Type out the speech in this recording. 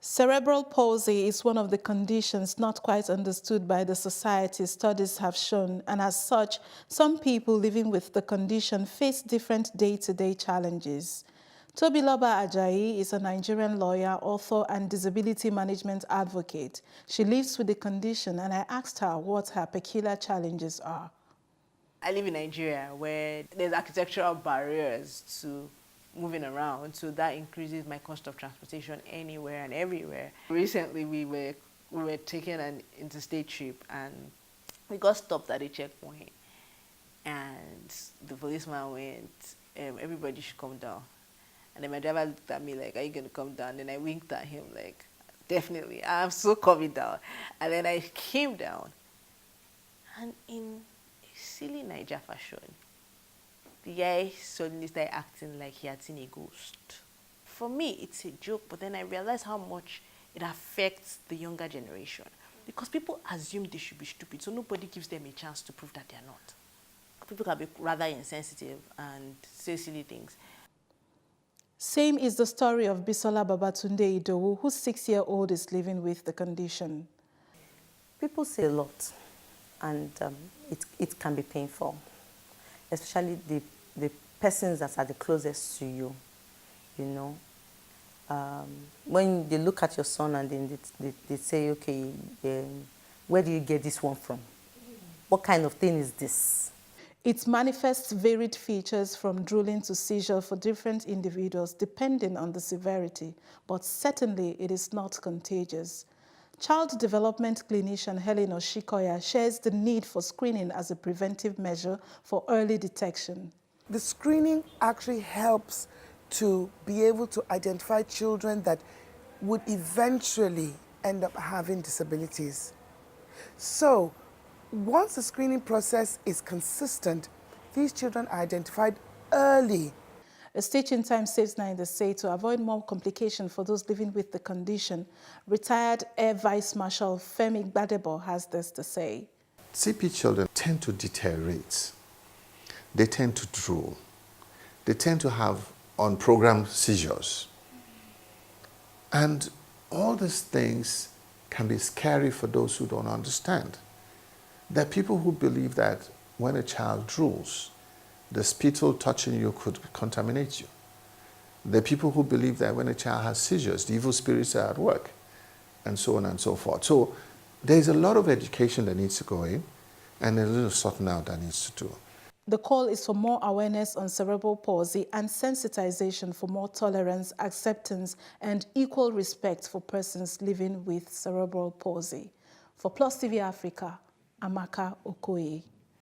Cerebral palsy is one of the conditions not quite understood by the society, studies have shown, and as such, some people living with the condition face different day-to-day challenges. Tobiloba Ajayi is a Nigerian lawyer, author, and disability management advocate. She lives with the condition, and I asked her what her peculiar challenges are. I live in Nigeria where there's architectural barriers to moving around, so that increases my cost of transportation anywhere and everywhere. Recently we were taking an interstate trip and we got stopped at a checkpoint and the policeman went, everybody should come down. And then my driver looked at me like, are you going to come down? And I winked at him like, definitely, I'm so coming down. And then I came down and in a silly Niger fashion, the guy suddenly started acting like he had seen a ghost. For me, it's a joke, but then I realized how much it affects the younger generation. Because people assume they should be stupid, so nobody gives them a chance to prove that they're not. People can be rather insensitive and say silly things. Same is the story of Bisola Babatunde Idowu, whose 6-year-old is living with the condition. People say a lot, and it can be painful, especially the persons that are the closest to you, you know. When they look at your son and then they say, okay, where do you get this one from? What kind of thing is this? It manifests varied features from drooling to seizure for different individuals depending on the severity, but certainly it is not contagious. Child development clinician Helen Okoye shares the need for screening as a preventive measure for early detection. The screening actually helps to be able to identify children that would eventually end up having disabilities. So, once the screening process is consistent, these children are identified early. A stitch in time saves 9, they say. To avoid more complication for those living with the condition, retired Air Vice Marshal Femi Gbadebo has this to say. CP children tend to deteriorate. They tend to drool. They tend to have unprogrammed seizures. And all these things can be scary for those who don't understand. There are people who believe that when a child drools, the spittle touching you could contaminate you. There are people who believe that when a child has seizures, the evil spirits are at work, and so on and so forth. So there's a lot of education that needs to go in, and a little sorting out that needs to do. The call is for more awareness on cerebral palsy and sensitization for more tolerance, acceptance, and equal respect for persons living with cerebral palsy. For Plus TV Africa, Amaka, Okoye.